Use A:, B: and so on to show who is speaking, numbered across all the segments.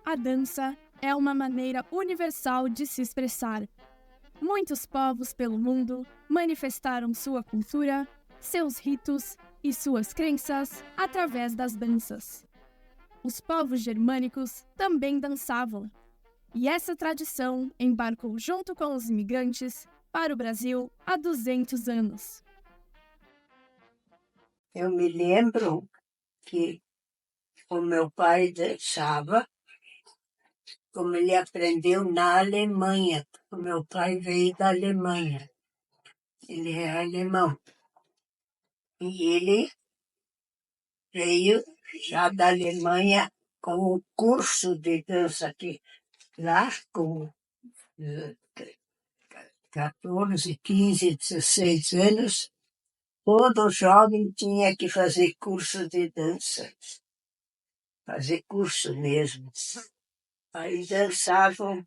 A: A dança é uma maneira universal de se expressar. Muitos povos pelo mundo manifestaram sua cultura, seus ritos e suas crenças através das danças. Os povos germânicos também dançavam, e essa tradição embarcou junto com os imigrantes para o Brasil há 200 anos.
B: Eu me lembro que o meu pai dançava, como ele aprendeu na Alemanha. O meu pai veio da Alemanha. Ele é alemão. E ele veio já da Alemanha com o curso de dança que lá com 14, 15, 16 anos, todo jovem tinha que fazer curso de dança. Fazer curso mesmo. Aí dançavam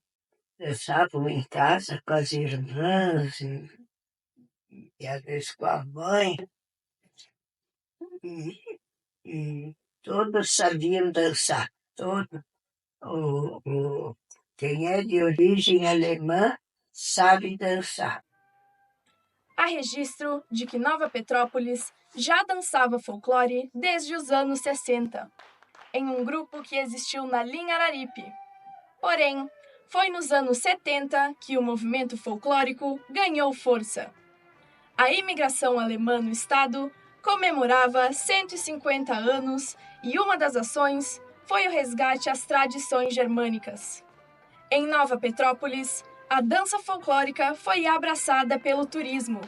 B: em casa com as irmãs e às vezes com a mãe. E todos sabiam dançar. Quem é de origem alemã sabe dançar.
A: Há registro de que Nova Petrópolis já dançava folclore desde os anos 60, em um grupo que existiu na linha Araripe. Porém, foi nos anos 70 que o movimento folclórico ganhou força. A imigração alemã no estado comemorava 150 anos e uma das ações foi o resgate às tradições germânicas. Em Nova Petrópolis, a dança folclórica foi abraçada pelo turismo,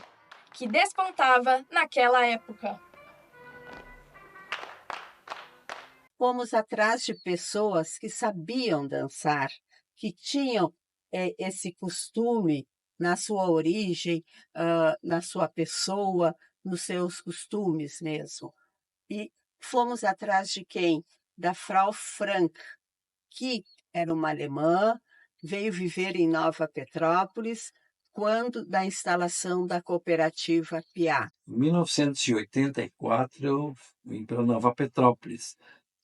A: que despontava naquela época.
C: Fomos atrás de pessoas que sabiam dançar, que tinham esse costume na sua origem, na sua pessoa, nos seus costumes mesmo. E fomos atrás de quem? Da Frau Frank, que era uma alemã, veio viver em Nova Petrópolis quando da instalação da cooperativa Piá.
D: Em 1984, eu vim para Nova Petrópolis,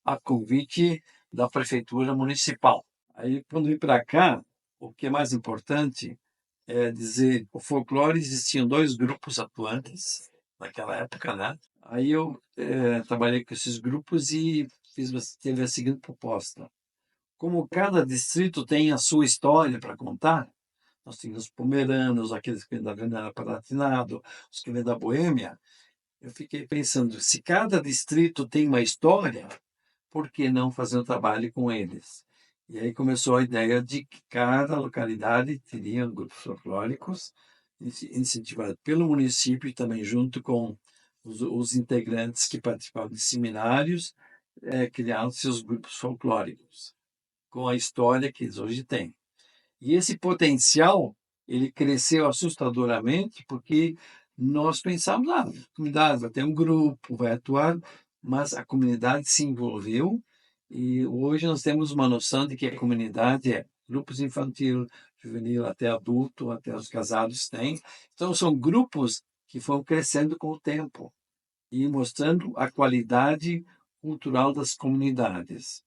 D: a convite da Prefeitura Municipal. Aí, quando vim para cá, o que é mais importante é dizer, o folclore existiam 2 grupos atuantes naquela época, né? Aí eu trabalhei com esses grupos e teve a seguinte proposta. Como cada distrito tem a sua história para contar, nós tínhamos os pomeranos, aqueles que vêm da Avenida Palatinado, os que vêm da Boêmia, eu fiquei pensando, se cada distrito tem uma história, por que não fazer um trabalho com eles? E aí começou a ideia de que cada localidade teria grupos folclóricos, incentivados pelo município e também junto com os integrantes que participavam de seminários, criaram seus grupos folclóricos, com a história que eles hoje têm. E esse potencial, ele cresceu assustadoramente, porque nós pensávamos, a comunidade vai ter um grupo, vai atuar, mas a comunidade se envolveu e hoje nós temos uma noção de que a comunidade é grupos infantil, juvenil, até adulto, até os casados têm. Então, são grupos que foram crescendo com o tempo e mostrando a qualidade cultural das comunidades.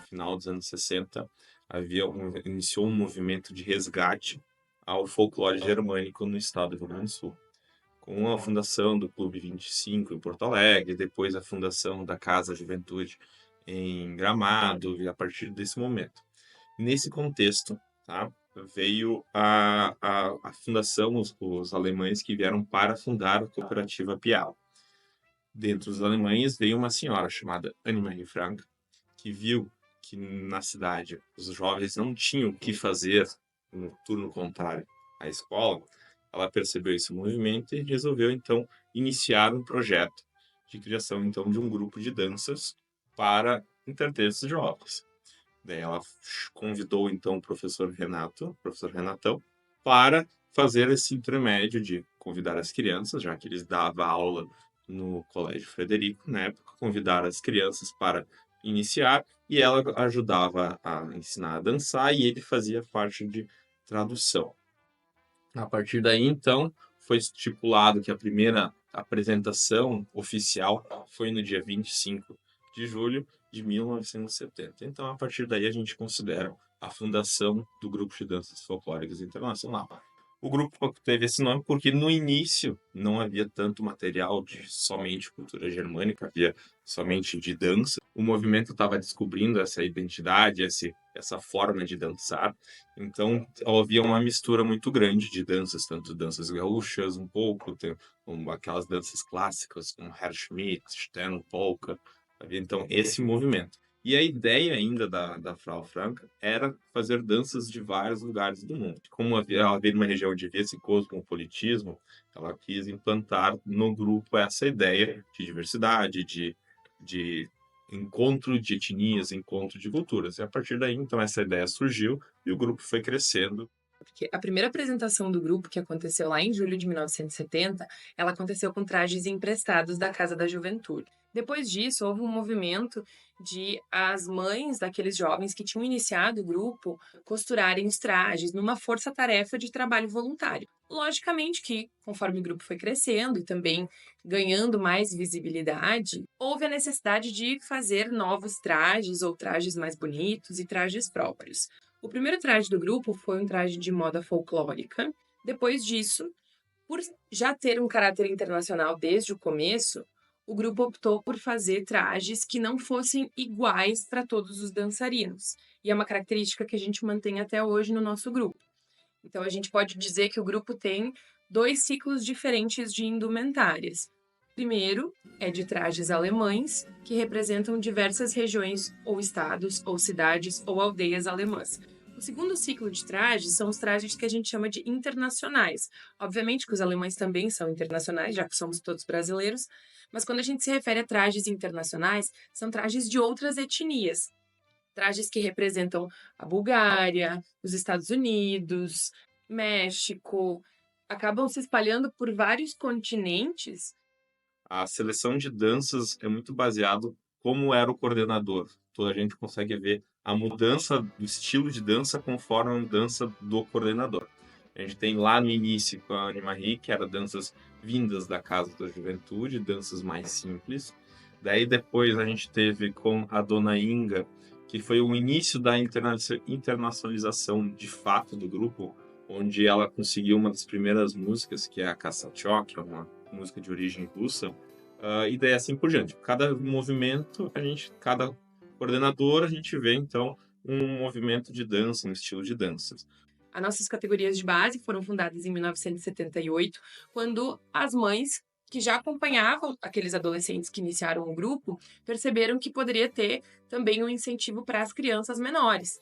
E: No final dos anos 60, iniciou um movimento de resgate ao folclore germânico no estado do Rio Grande do Sul, com a fundação do Clube 25 em Porto Alegre, depois a fundação da Casa Juventude em Gramado, e a partir desse momento. Nesse contexto, tá, veio a fundação, os alemães que vieram para fundar a cooperativa Piau. Dentre os alemães veio uma senhora chamada Annemarie Frank, que viu que na cidade os jovens não tinham o que fazer no turno contrário à escola. Ela percebeu esse movimento e resolveu, então, iniciar um projeto de criação, então, de um grupo de danças para entreter esses jovens. Daí ela convidou, então, o professor Renatão, para fazer esse intermédio de convidar as crianças, já que eles davam aula no Colégio Frederico, na época, convidar as crianças para iniciar, e ela ajudava a ensinar a dançar, e ele fazia parte de tradução. A partir daí, então, foi estipulado que a primeira apresentação oficial foi no dia 25 de julho de 1970. Então, a partir daí, a gente considera a fundação do Grupo de Danças Folclóricas Internacional. O grupo teve esse nome porque no início não havia tanto material de somente cultura germânica, havia somente de dança. O movimento estava descobrindo essa identidade, essa forma de dançar. Então havia uma mistura muito grande de danças, tanto danças gaúchas um pouco, aquelas danças clássicas como Herr Schmidt, Stern, Polka. Havia então esse movimento. E a ideia ainda da Frau Franca era fazer danças de vários lugares do mundo. Como havia uma região onde havia esse cosmopolitismo, ela quis implantar no grupo essa ideia de diversidade, de encontro de etnias, encontro de culturas. E a partir daí, então, essa ideia surgiu e o grupo foi crescendo.
F: Porque a primeira apresentação do grupo, que aconteceu lá em julho de 1970, ela aconteceu com trajes emprestados da Casa da Juventude. Depois disso, houve um movimento de as mães daqueles jovens que tinham iniciado o grupo costurarem os trajes numa força-tarefa de trabalho voluntário. Logicamente que, conforme o grupo foi crescendo e também ganhando mais visibilidade, houve a necessidade de fazer novos trajes ou trajes mais bonitos e trajes próprios. O primeiro traje do grupo foi um traje de moda folclórica. Depois disso, por já ter um caráter internacional desde o começo, o grupo optou por fazer trajes que não fossem iguais para todos os dançarinos. E é uma característica que a gente mantém até hoje no nosso grupo. Então, a gente pode dizer que o grupo tem 2 ciclos diferentes de indumentárias. O primeiro é de trajes alemães, que representam diversas regiões ou estados, ou cidades, ou aldeias alemãs. O segundo ciclo de trajes são os trajes que a gente chama de internacionais. Obviamente que os alemães também são internacionais, já que somos todos brasileiros, mas quando a gente se refere a trajes internacionais, são trajes de outras etnias. Trajes que representam a Bulgária, os Estados Unidos, México, acabam se espalhando por vários continentes.
E: A seleção de danças é muito baseado como era o coordenador. Toda a gente consegue ver a mudança do estilo de dança conforme a mudança do coordenador. A gente tem lá no início com a Anne-Marie, que era danças vindas da Casa da Juventude, danças mais simples. Daí depois a gente teve com a Dona Inga, que foi o início da internacionalização de fato do grupo, onde ela conseguiu uma das primeiras músicas, que é a Kassatchok, que é uma música de origem russa, e daí assim por diante. Cada movimento, cada coordenador, a gente vê então um movimento de dança, um estilo de danças.
F: As nossas categorias de base foram fundadas em 1978, quando as mães que já acompanhavam aqueles adolescentes que iniciaram o grupo perceberam que poderia ter também um incentivo para as crianças menores.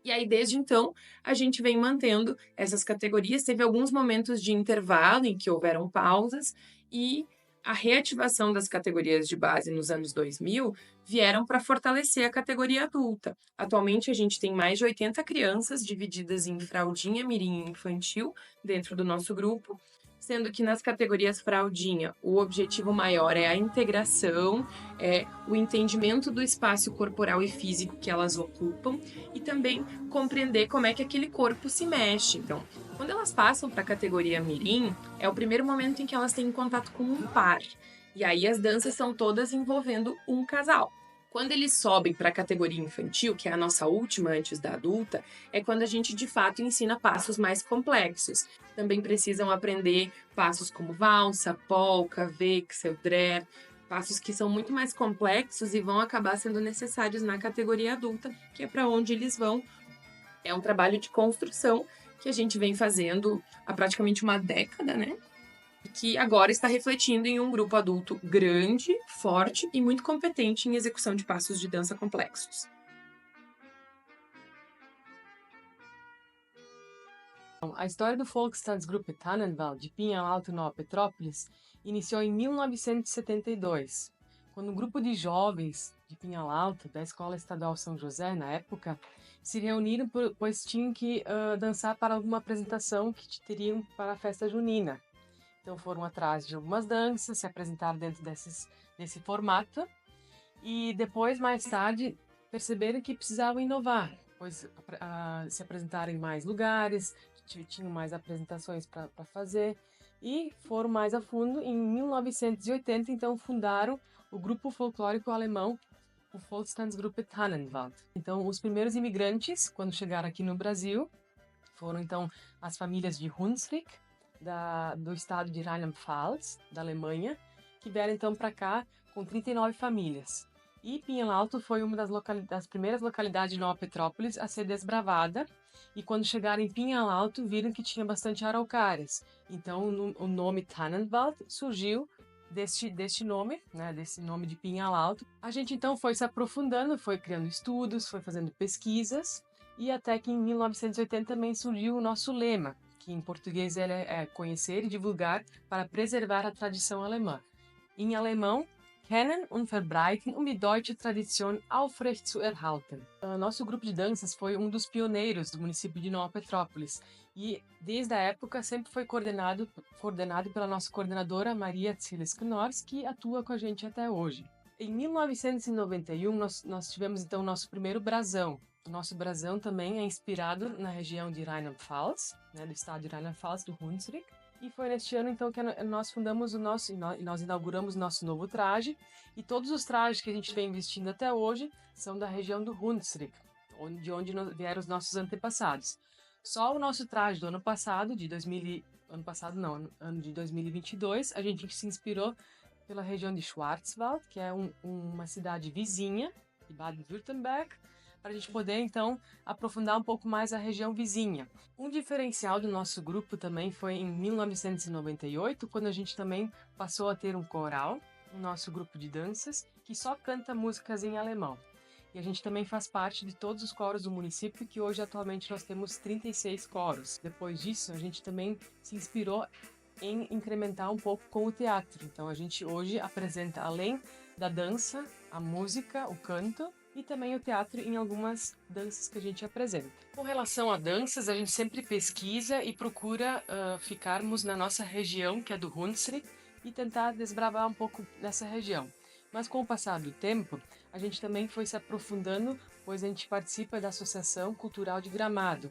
F: E aí, desde então, a gente vem mantendo essas categorias. Teve alguns momentos de intervalo em que houveram pausas e a reativação das categorias de base nos anos 2000 vieram para fortalecer a categoria adulta. Atualmente, a gente tem mais de 80 crianças divididas em fraldinha, mirim e infantil dentro do nosso grupo, sendo que nas categorias fraldinha, o objetivo maior é a integração, é o entendimento do espaço corporal e físico que elas ocupam e também compreender como é que aquele corpo se mexe. Então, quando elas passam para a categoria mirim, é o primeiro momento em que elas têm contato com um par. E aí as danças são todas envolvendo um casal. Quando eles sobem para a categoria infantil, que é a nossa última antes da adulta, é quando a gente de fato ensina passos mais complexos. Também precisam aprender passos como valsa, polka, wechsel, dreh, passos que são muito mais complexos e vão acabar sendo necessários na categoria adulta, que é para onde eles vão. É um trabalho de construção que a gente vem fazendo há praticamente uma década, né? Que agora está refletindo em um grupo adulto grande, forte e muito competente em execução de passos de dança complexos.
G: A história do Volkstanzgruppe Tannenwald de Pinhal Alto, Nova Petrópolis, iniciou em 1972, quando um grupo de jovens de Pinhal Alto, da Escola Estadual São José, na época, se reuniram pois tinham que dançar para alguma apresentação que teriam para a festa junina. Então foram atrás de algumas danças, se apresentaram dentro desse formato e depois, mais tarde, perceberam que precisavam inovar, pois se apresentaram em mais lugares, tinham mais apresentações para fazer e foram mais a fundo. Em 1980, então, fundaram o grupo folclórico alemão, o Volkstanzgruppe Tannenwald. Então, os primeiros imigrantes, quando chegaram aqui no Brasil, foram então as famílias de Hunsrück, do estado de Rheinland-Pfalz, da Alemanha, que vieram então para cá com 39 famílias. E Pinhal Alto foi uma das primeiras localidades de Nova Petrópolis a ser desbravada. E quando chegaram em Pinhal Alto, viram que tinha bastante araucárias. Então o nome Tannenwald surgiu deste nome, né, desse nome de Pinhal Alto. A gente então foi se aprofundando, foi criando estudos, foi fazendo pesquisas. E até que em 1980 também surgiu o nosso lema, que em português é conhecer e divulgar para preservar a tradição alemã. Em alemão, kennen und verbreiten, um die deutsche Tradition aufrecht zu erhalten. Nosso grupo de danças foi um dos pioneiros do município de Nova Petrópolis e desde a época sempre foi coordenado pela nossa coordenadora Maria Ziles Knorrs, que atua com a gente até hoje. Em 1991 nós tivemos então o nosso primeiro brasão. O nosso brasão também é inspirado na região de Rheinland-Pfalz, né, do estado de Rheinland-Pfalz, do Hunsrück. E foi neste ano, então, que nós fundamos nós inauguramos o nosso novo traje. E todos os trajes que a gente vem vestindo até hoje são da região do Hunsrück, de onde vieram os nossos antepassados. Só o nosso traje do ano passado, ano de 2022, a gente se inspirou pela região de Schwarzwald, que é uma cidade vizinha de Baden-Württemberg, para a gente poder, então, aprofundar um pouco mais a região vizinha. Um diferencial do nosso grupo também foi em 1998, quando a gente também passou a ter um coral, o nosso grupo de danças, que só canta músicas em alemão. E a gente também faz parte de todos os coros do município, que hoje, atualmente, nós temos 36 coros. Depois disso, a gente também se inspirou em incrementar um pouco com o teatro. Então, a gente hoje apresenta, além da dança, a música, o canto, e também o teatro em algumas danças que a gente apresenta. Com relação a danças, a gente sempre pesquisa e procura ficarmos na nossa região, que é do Hunsrück, e tentar desbravar um pouco nessa região. Mas com o passar do tempo, a gente também foi se aprofundando, pois a gente participa da Associação Cultural de Gramado.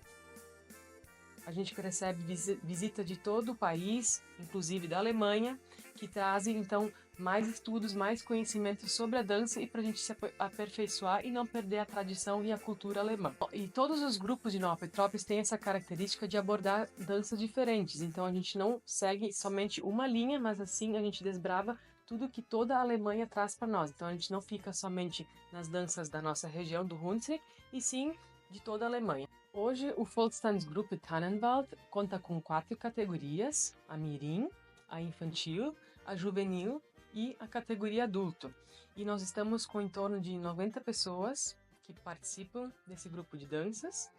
G: A gente recebe visita de todo o país, inclusive da Alemanha, que trazem então mais estudos, mais conhecimentos sobre a dança e para a gente se aperfeiçoar e não perder a tradição e a cultura alemã. E todos os grupos de Nova Petrópolis têm essa característica de abordar danças diferentes, então a gente não segue somente uma linha, mas assim a gente desbrava tudo que toda a Alemanha traz para nós. Então a gente não fica somente nas danças da nossa região, do Hunsrück, e sim de toda a Alemanha. Hoje o Volkstanzgruppe Tannenwald conta com 4 categorias: a mirim, a infantil, a juvenil e a categoria adulto. E nós estamos com em torno de 90 pessoas que participam desse grupo de danças.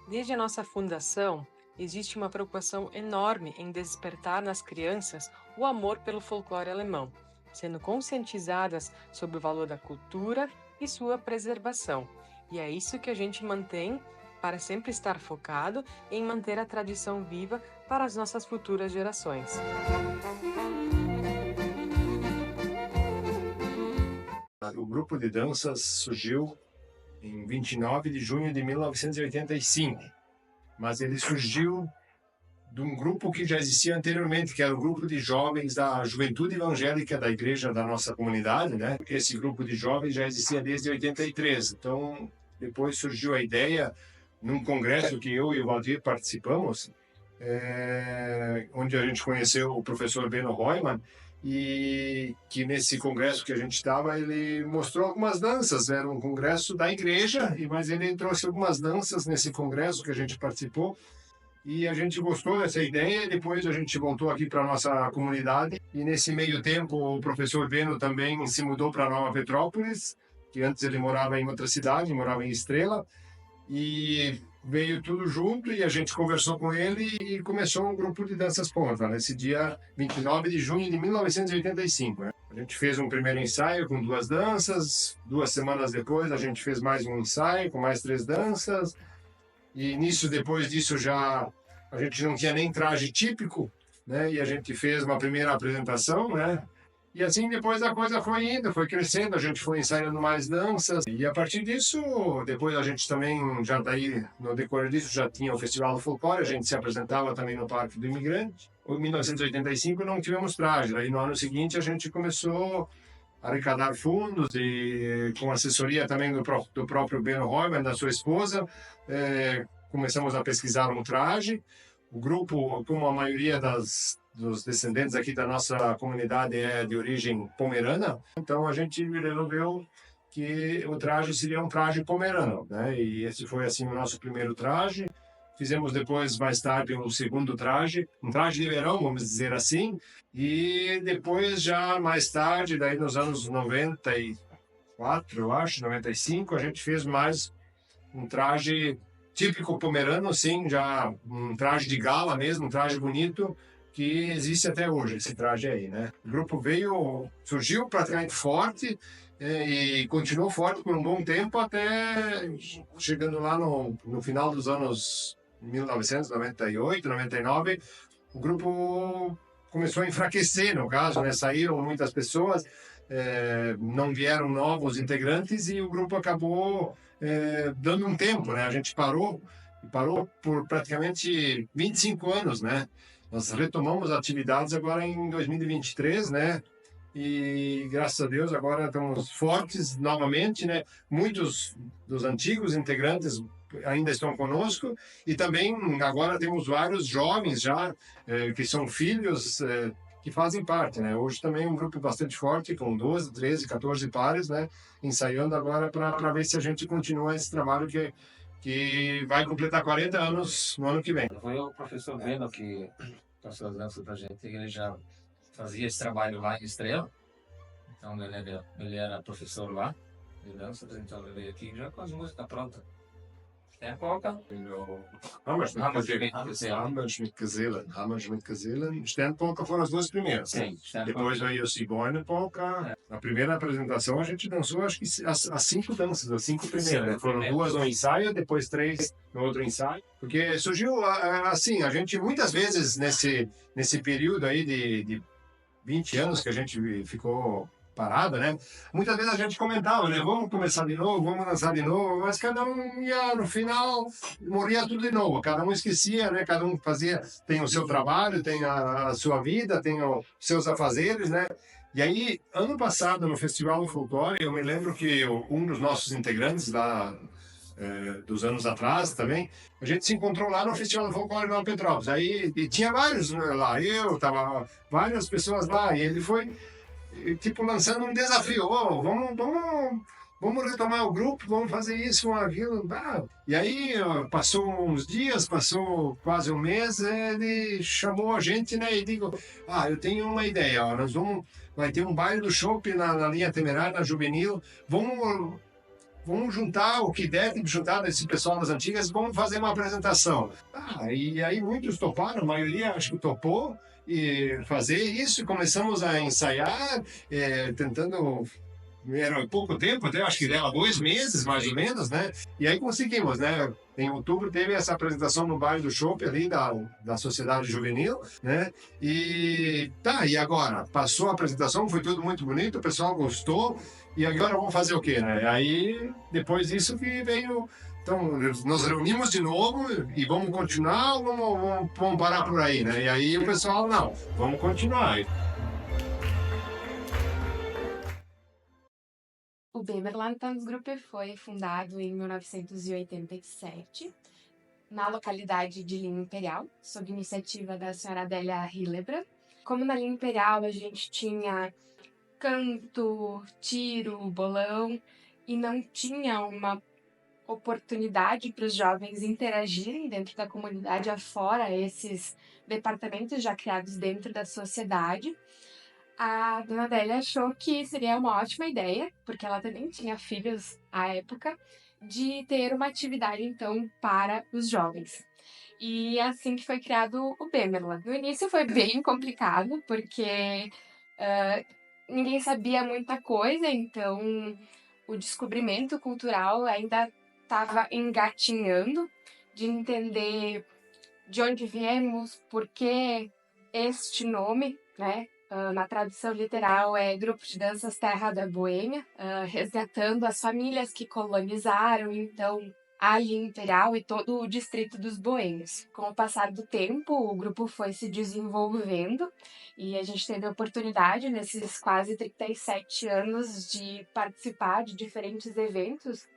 G: Desde a nossa fundação, existe uma preocupação enorme em despertar nas crianças o amor pelo folclore alemão, sendo conscientizadas sobre o valor da cultura e sua preservação. E é isso que a gente mantém para sempre estar focado em manter a tradição viva para as nossas futuras gerações.
H: O grupo de danças surgiu em 29 de junho de 1985, mas ele surgiu de um grupo que já existia anteriormente, que era o grupo de jovens da Juventude Evangélica da igreja da nossa comunidade, né? Esse grupo de jovens já existia desde 83, então depois surgiu a ideia, num congresso que eu e o Valdir participamos, onde a gente conheceu o professor Beno Reumann, e que nesse congresso que a gente estava, ele mostrou algumas danças. Era um congresso da igreja, mas ele trouxe algumas danças nesse congresso que a gente participou, e a gente gostou dessa ideia, e depois a gente voltou aqui para a nossa comunidade, e nesse meio tempo o professor Beno também se mudou para Nova Petrópolis, que antes ele morava em outra cidade, morava em Estrela, e veio tudo junto, e a gente conversou com ele e começou um grupo de danças ponta, nesse dia 29 de junho de 1985. Né? A gente fez um primeiro ensaio com 2 danças, 2 semanas depois a gente fez mais um ensaio com mais 3 danças, e depois disso já a gente não tinha nem traje típico, né? E a gente fez uma primeira apresentação, né? E assim depois a coisa foi indo, foi crescendo, a gente foi ensaiando mais danças. E a partir disso, depois a gente também, já daí, no decorrer disso, já tinha o Festival do Folclore, a gente se apresentava também no Parque do Imigrante. Em 1985 não tivemos traje, aí no ano seguinte a gente começou arrecadar fundos e com assessoria também do próprio Beno Reumann, da sua esposa, começamos a pesquisar um traje. O grupo, como a maioria dos descendentes aqui da nossa comunidade é de origem pomerana, então a gente resolveu que o traje seria um traje pomerano, né? E esse foi assim o nosso primeiro traje. Fizemos depois, mais tarde, um segundo traje, um traje de verão, vamos dizer assim. E depois, já mais tarde, daí nos anos 94, eu acho, 95, a gente fez mais um traje típico pomerano, sim, já um traje de gala mesmo, um traje bonito, que existe até hoje, esse traje aí, né? O grupo surgiu praticamente forte, e continuou forte por um bom tempo, até chegando lá no final dos anos 1998, 99, o grupo começou a enfraquecer, no caso, né? Saíram muitas pessoas, não vieram novos integrantes e o grupo acabou dando um tempo, né? A gente parou por praticamente 25 anos, né? Nós retomamos atividades agora em 2023, né? E graças a Deus agora estamos fortes novamente, né? Muitos dos antigos integrantes ainda estão conosco e também agora temos vários jovens já que são filhos que fazem parte, né? Hoje também um grupo bastante forte com 12, 13, 14 pares, né? Ensaiando agora para ver se a gente continua esse trabalho que vai completar 40 anos no ano que vem.
I: Foi o professor Beno que passou as danças pra gente, ele já fazia esse trabalho lá em Estrela, então ele era professor lá de danças, então ele veio aqui já com as músicas prontas. Tem a polka,
H: Hammerschmidt Kazelen, Sternpolka foram as duas primeiras.
I: Sim,
H: depois veio o Zigeuner Polka. Na primeira apresentação a gente dançou acho que as 5 danças, as 5 primeiras. Né? Foram 2 no ensaio, depois 3 no outro ensaio. Porque surgiu assim, a gente muitas vezes nesse período aí de 20 anos que a gente ficou parada, né? Muitas vezes a gente comentava, né? Vamos começar de novo, vamos dançar de novo, mas cada um ia, no final, morria tudo de novo. Cada um esquecia, né? Cada um tem o seu trabalho, tem a sua vida, tem os seus afazeres, né? E aí, ano passado, no Festival do Folclore, eu me lembro que um dos nossos integrantes lá, dos anos atrás também, a gente se encontrou lá no Festival do Folclore em Nova Petrópolis. Aí e tinha vários lá, várias pessoas lá, e ele foi tipo lançando um desafio, vamos retomar o grupo, vamos fazer isso, aquilo. E aí passou uns dias, passou quase um mês, ele chamou a gente, né, e digo, eu tenho uma ideia, vai ter um baile do chopp na linha Temerária, na Juvenil, vamos juntar o que der de juntar desse pessoal das antigas, vamos fazer uma apresentação. E aí muitos toparam, a maioria acho que topou, e fazer isso, começamos a ensaiar, tentando, era pouco tempo, até acho que dela 2 meses, mais ou menos, né? E aí conseguimos, né? Em outubro teve essa apresentação no bairro do Chopp ali da Sociedade Juvenil, né? E agora? Passou a apresentação, foi tudo muito bonito, o pessoal gostou, e agora vamos fazer o quê, né? Aí, depois disso que veio... Então, nos reunimos de novo e vamos continuar ou vamos parar por aí, né? E aí o pessoal, não, vamos continuar.
J: O Bemerland Tanzgruppe foi fundado em 1987, na localidade de Linha Imperial, sob iniciativa da senhora Adélia Hillebrand. Como na Linha Imperial a gente tinha canto, tiro, bolão, e não tinha uma oportunidade para os jovens interagirem dentro da comunidade afora esses departamentos já criados dentro da sociedade, a dona Adélia achou que seria uma ótima ideia, porque ela também tinha filhos à época, de ter uma atividade, então, para os jovens. E assim que foi criado o Bemerland. No início foi bem complicado, porque ninguém sabia muita coisa, então o descobrimento cultural ainda estava engatinhando, de entender de onde viemos, por que este nome, né? Na tradução literal é Grupo de Danças Terra da Boêmia, resgatando as famílias que colonizaram, então a linha imperial e todo o distrito dos boêmios. Com o passar do tempo, o grupo foi se desenvolvendo e a gente teve a oportunidade, nesses quase 37 anos, de participar de diferentes eventos.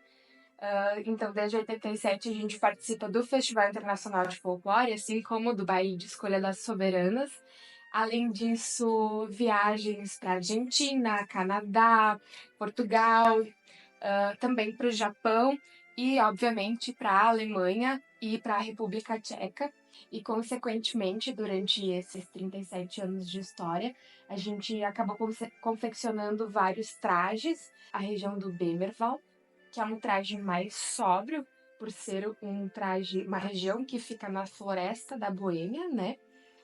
J: Então, desde 87, a gente participa do Festival Internacional de Folclore, assim como do Baile de Escolha das Soberanas. Além disso, viagens para Argentina, Canadá, Portugal, também para o Japão e, obviamente, para a Alemanha e para a República Tcheca. E, consequentemente, durante esses 37 anos de história, a gente acabou confeccionando vários trajes. A região do Bemerval, que é um traje mais sóbrio, por ser uma região que fica na floresta da Boêmia, né?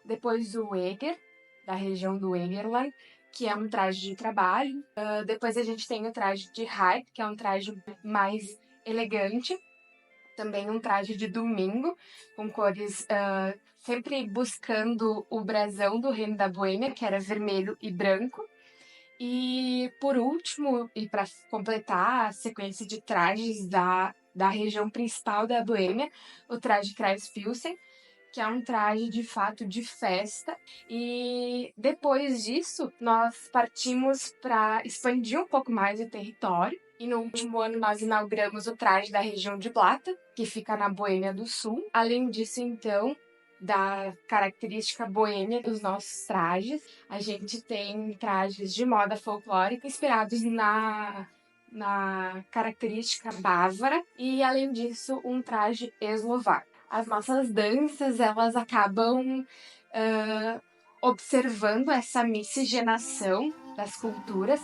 J: Depois o Eger, da região do Egerland, que é um traje de trabalho. Depois a gente tem o traje de Hype, que é um traje mais elegante. Também um traje de domingo, com cores sempre buscando o brasão do Reino da Boêmia, que era vermelho e branco. E por último, e para completar a sequência de trajes da região principal da Boêmia, o traje Kreispilsen, que é um traje de fato de festa. E depois disso, nós partimos para expandir um pouco mais o território. E no último ano nós inauguramos o traje da região de Blata, que fica na Boêmia do Sul. Além disso, então, da característica boêmia dos nossos trajes, a gente tem trajes de moda folclórica inspirados na característica bávara e, além disso, um traje eslovaco. As nossas danças, elas acabam observando essa miscigenação das culturas,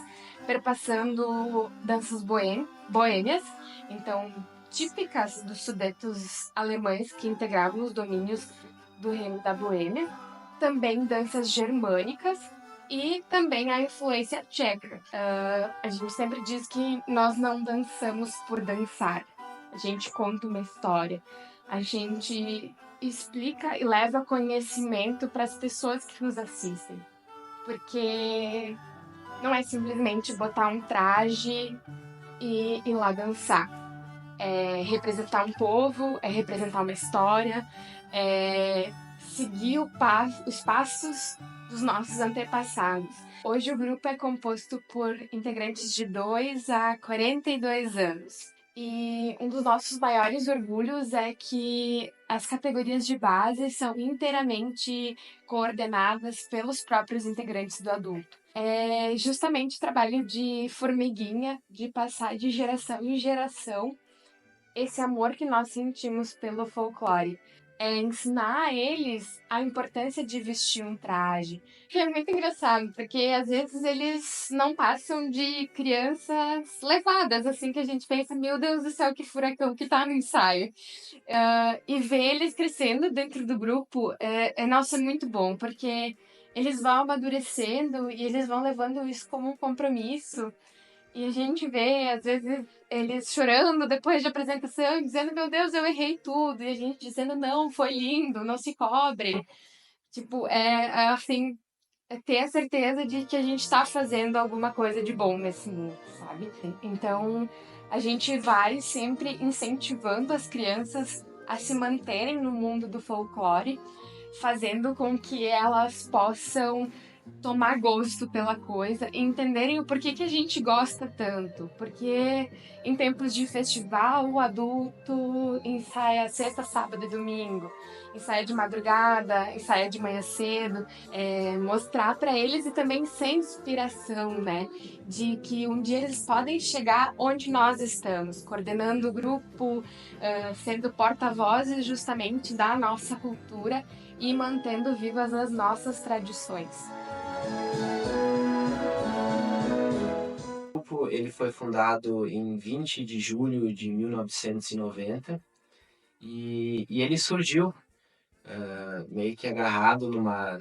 J: perpassando danças boêmias, então típicas dos sudetos alemães que integravam os domínios do Reino da Boêmia, também danças germânicas e também a influência tcheca. A gente sempre diz que nós não dançamos por dançar, a gente conta uma história, a gente explica e leva conhecimento para as pessoas que nos assistem, porque não é simplesmente botar um traje e ir lá dançar. É representar um povo, é representar uma história, é seguir os passos dos nossos antepassados. Hoje o grupo é composto por integrantes de 2 a 42 anos. E um dos nossos maiores orgulhos é que as categorias de base são inteiramente coordenadas pelos próprios integrantes do adulto. É justamente o trabalho de formiguinha, de passar de geração em geração esse amor que nós sentimos pelo folclore. É ensinar a eles a importância de vestir um traje. Que é muito engraçado, porque às vezes eles não passam de crianças levadas, assim, que a gente pensa, meu Deus do céu, que furacão que tá no ensaio. E ver eles crescendo dentro do grupo nossa, muito bom, porque eles vão amadurecendo e eles vão levando isso como um compromisso. E a gente vê, às vezes, eles chorando depois de apresentação, dizendo, meu Deus, eu errei tudo. E a gente dizendo, não, foi lindo, não se cobre. Tipo, assim, ter a certeza de que a gente está fazendo alguma coisa de bom nesse mundo, sabe? Então, a gente vai sempre incentivando as crianças a se manterem no mundo do folclore, fazendo com que elas possam tomar gosto pela coisa e entenderem o porquê que a gente gosta tanto. Porque em tempos de festival, o adulto ensaia sexta, sábado e domingo, ensaia de madrugada, ensaia de manhã cedo, mostrar para eles e também ser inspiração, né? De que um dia eles podem chegar onde nós estamos, coordenando o grupo, sendo porta-vozes justamente da nossa cultura e mantendo vivas as nossas tradições.
K: O grupo ele foi fundado em 20 de julho de 1990 e ele surgiu meio que agarrado numa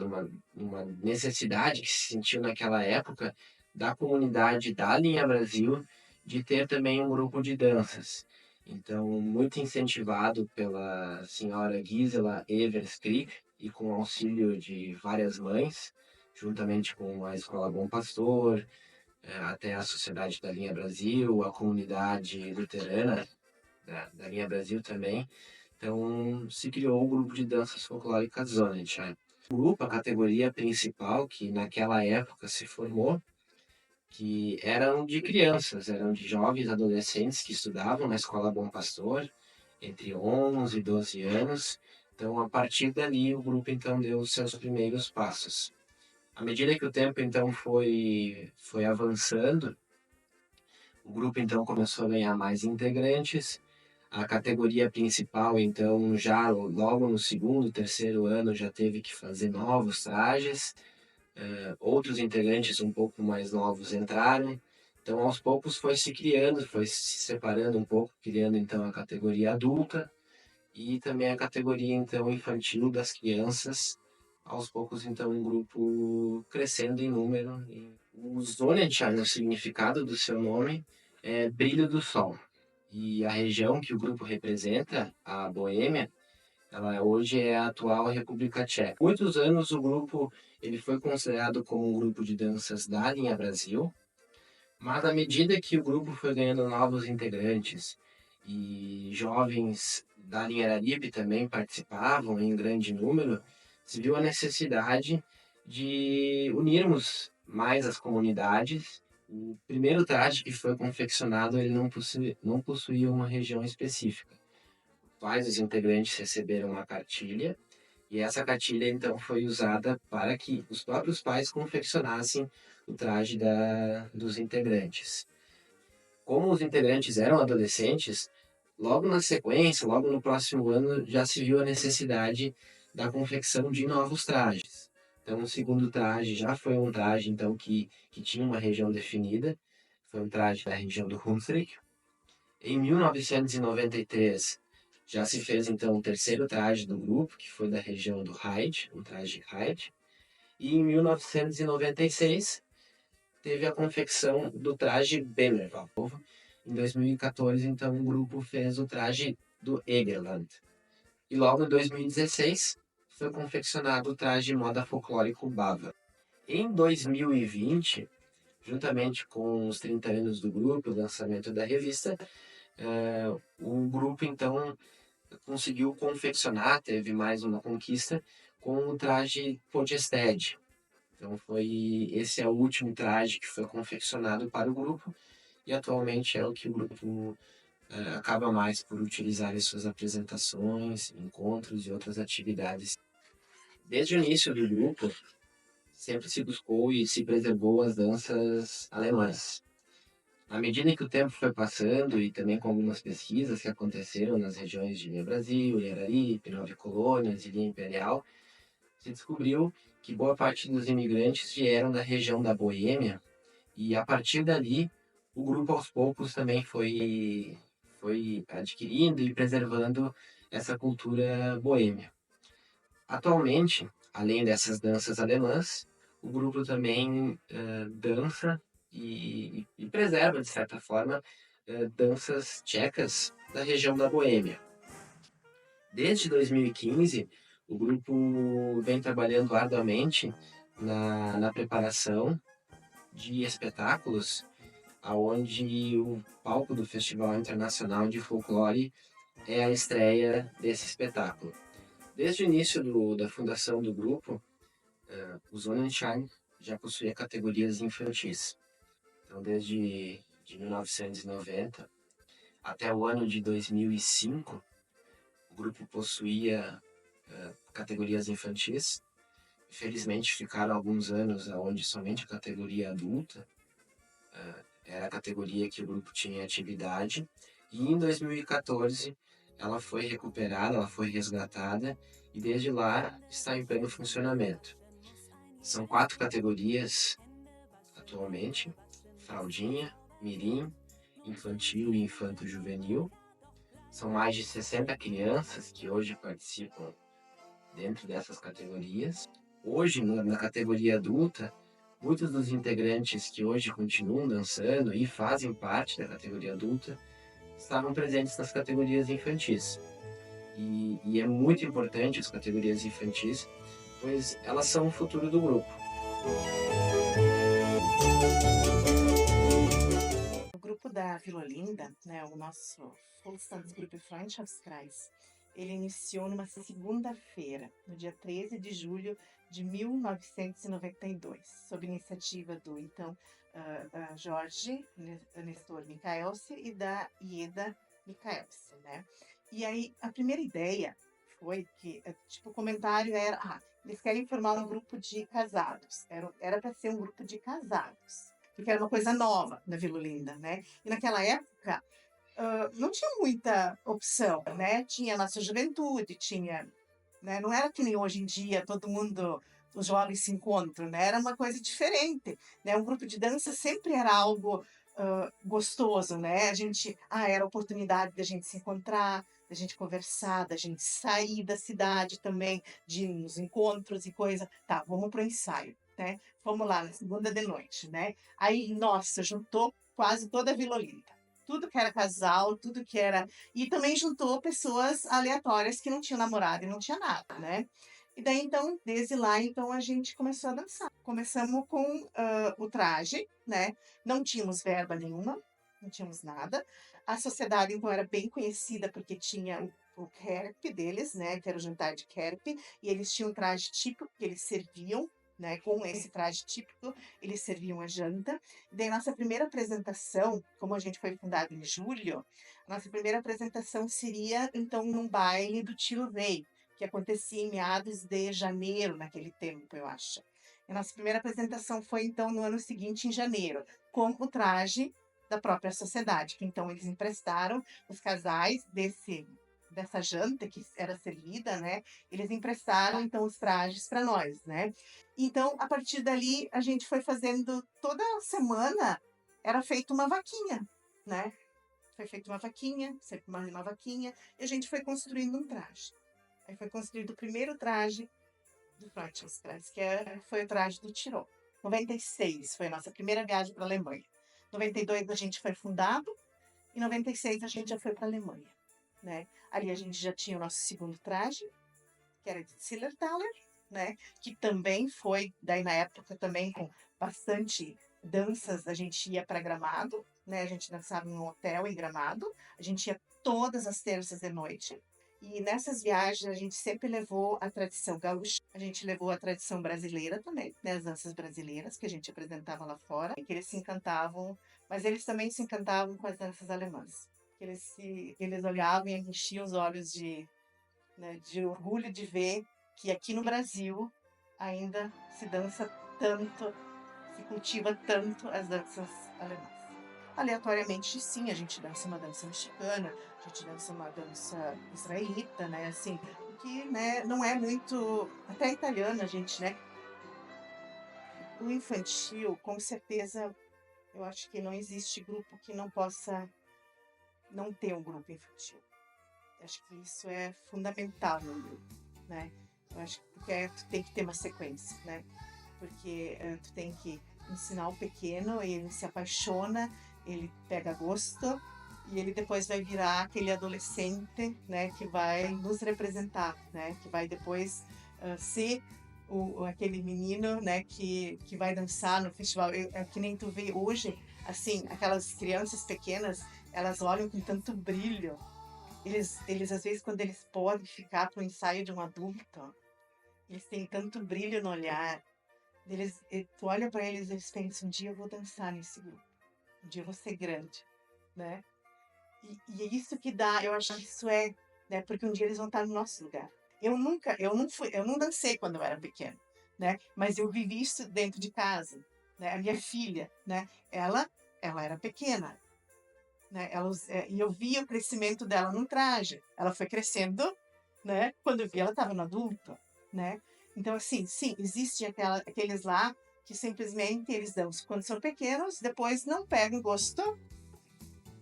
K: necessidade que se sentiu naquela época da comunidade da Linha Brasil de ter também um grupo de danças. Então, muito incentivado pela senhora Gisela Everskrieg e com o auxílio de várias mães, juntamente com a Escola Bom Pastor, até a Sociedade da Linha Brasil, a comunidade luterana da linha Brasil também. Então, se criou o grupo de danças folclóricas Sonnenschein. O grupo, a categoria principal que naquela época se formou, que eram de crianças, eram de jovens adolescentes que estudavam na Escola Bom Pastor, entre 11 e 12 anos. Então, a partir dali, o grupo então deu os seus primeiros passos. À medida que o tempo então foi avançando, o grupo então começou a ganhar mais integrantes. A categoria principal, então, já logo no segundo, terceiro ano, já teve que fazer novos trajes. Outros integrantes um pouco mais novos entraram. Então, aos poucos foi se criando, foi se separando um pouco, criando então a categoria adulta e também a categoria então infantil das crianças. Aos poucos, então, um grupo crescendo em número. O Sonnenschein, o significado do seu nome, é brilho do sol. E a região que o grupo representa, a Boêmia, ela hoje é a atual República Tcheca. Por muitos anos o grupo ele foi considerado como um grupo de danças da linha Brasil, mas à medida que o grupo foi ganhando novos integrantes e jovens da linha Araripe também participavam em grande número, se viu a necessidade de unirmos mais as comunidades. O primeiro traje que foi confeccionado ele não possuía uma região específica. Quais os integrantes receberam uma cartilha e essa cartilha então foi usada para que os próprios pais confeccionassem o traje dos integrantes. Como os integrantes eram adolescentes, logo na sequência, logo no próximo ano, já se viu a necessidade da confecção de novos trajes. Então, o segundo traje já foi um traje então, que tinha uma região definida, foi um traje da região do Hunsrück. Em 1993, já se fez então o terceiro traje do grupo, que foi da região do Heide, um traje Heide. E em 1996, teve a confecção do traje Bemerwald. Em 2014, então, o grupo fez o traje do Egerland. E logo em 2016, foi confeccionado o traje moda folclórico Bava. Em 2020, juntamente com os 30 anos do grupo, o lançamento da revista, o grupo então conseguiu confeccionar, teve mais uma conquista, com o traje Podested. Então esse é o último traje que foi confeccionado para o grupo e atualmente é o que o grupo acaba mais por utilizar em suas apresentações, encontros e outras atividades. Desde o início do grupo, sempre se buscou e se preservou as danças alemãs. À medida que o tempo foi passando e também com algumas pesquisas que aconteceram nas regiões de Linha Brasil, Linha Araripe, Nove Colônias e Linha Imperial, se descobriu que boa parte dos imigrantes vieram da região da Boêmia e a partir dali o grupo aos poucos também foi adquirindo e preservando essa cultura boêmia. Atualmente, além dessas danças alemãs, o grupo também dança e preserva, de certa forma, danças tchecas da região da Boêmia. Desde 2015, o grupo vem trabalhando arduamente na preparação de espetáculos onde o palco do Festival Internacional de Folclore é a estreia desse espetáculo. Desde o início da fundação do grupo, o Sonnenschein já possuía categorias infantis. Então, desde 1990 até o ano de 2005, o grupo possuía categorias infantis. Infelizmente, ficaram alguns anos onde somente a categoria adulta era a categoria que o grupo tinha atividade. E em 2014, ela foi recuperada, ela foi resgatada e desde lá está em pleno funcionamento. São 4 categorias atualmente: fraldinha, mirim, infantil e infanto-juvenil. São mais de 60 crianças que hoje participam dentro dessas categorias. Hoje, na categoria adulta, muitos dos integrantes que hoje continuam dançando e fazem parte da categoria adulta estavam presentes nas categorias infantis. E é muito importante as categorias infantis, pois elas são o futuro do grupo.
L: grupo da Vila Olinda, né, o nosso Volkstanzgruppe Freundschaftskreis, ele iniciou numa segunda-feira, no dia 13 de julho de 1992, sob iniciativa do então Jorge Nestor Mikaelsi e da Ieda Mikaelsi, né? E aí a primeira ideia foi que, tipo, o comentário era, eles querem formar um grupo de casados, era para ser um grupo de casados, porque era uma coisa nova na Vila Olinda, né? E naquela época não tinha muita opção, né? Tinha a nossa juventude, tinha, né? Não era que nem hoje em dia todo mundo, os jovens se encontram, né? Era uma coisa diferente, né? Um grupo de dança sempre era algo gostoso, né? A gente, era a oportunidade da gente se encontrar, da gente conversar, da gente sair da cidade também, de ir nos encontros e coisa. Tá, vamos pro ensaio, né? Vamos lá, na segunda de noite, né? Aí, nossa, juntou quase toda a Vila Olinda. Tudo que era casal, tudo que era... E também juntou pessoas aleatórias que não tinham namorado e não tinha nada, né? E daí, então, desde lá, então, a gente começou a dançar. Começamos com o traje, né? Não tínhamos verba nenhuma, não tínhamos nada. A sociedade, então, era bem conhecida porque tinha o Kerp deles, né? Que era o jantar de Kerp. E eles tinham um traje típico que eles serviam, né? Com esse traje típico, eles serviam a janta. E daí, nossa primeira apresentação, como a gente foi fundado em julho, nossa primeira apresentação seria, então, num baile do Tio Rei, que acontecia em meados de janeiro, naquele tempo, eu acho. A nossa primeira apresentação foi, então, no ano seguinte, em janeiro, com o traje da própria sociedade, que, então, eles emprestaram os casais dessa janta que era servida, né? Eles emprestaram, então, os trajes para nós, né? Então, a partir dali, a gente foi fazendo, toda semana, era feita uma vaquinha, né? Foi feita uma vaquinha, sempre uma vaquinha, e a gente foi construindo um traje. Aí foi construído o primeiro traje do Freundschaftskreis, que foi o traje do Tirol. 96 foi a nossa primeira viagem para a Alemanha. 92 a gente foi fundado, e 96 a gente já foi para a Alemanha, né? Ali a gente já tinha o nosso segundo traje, que era de Zillertaler, né? Que também foi, daí na época também com bastante danças, a gente ia para Gramado, né? A gente dançava em um hotel em Gramado, a gente ia todas as terças de noite. E nessas viagens a gente sempre levou a tradição gaúcha, a gente levou a tradição brasileira também, né, as danças brasileiras que a gente apresentava lá fora, que eles se encantavam, mas eles também se encantavam com as danças alemãs. Eles olhavam e enchiam os olhos de orgulho de ver que aqui no Brasil ainda se dança tanto, se cultiva tanto as danças alemãs. Aleatoriamente, sim, a gente dança uma dança mexicana, a gente dança uma dança israelita, né, assim, que, né, não é muito, até italiana, a gente, né. O infantil, com certeza, eu acho que não existe grupo que não possa não ter um grupo infantil. Acho que isso é fundamental no grupo, né. Eu acho que porque tu tem que ter uma sequência, né, porque tu tem que ensinar o pequeno, ele se apaixona, ele pega gosto e ele depois vai virar aquele adolescente, né, que vai nos representar, né, que vai depois ser aquele menino, né, que vai dançar no festival. É que nem tu vê hoje, assim, aquelas crianças pequenas, elas olham com tanto brilho. Eles às vezes, quando eles podem ficar para o ensaio de um adulto, eles têm tanto brilho no olhar. Tu olha para eles e eles pensam, um dia eu vou dançar nesse grupo. Um dia eu vou ser grande, né? E é isso que dá, eu acho que isso é, né? Porque um dia eles vão estar no nosso lugar. Eu não dancei quando eu era pequena, né? Mas eu vivi isso dentro de casa, né? A minha filha, né? Ela era pequena, né? E eu via o crescimento dela no traje. Ela foi crescendo, né? Quando eu vi, ela estava no adulto, né? Então, assim, sim, existe aqueles lá que simplesmente eles dançam quando são pequenos, depois não pegam gosto,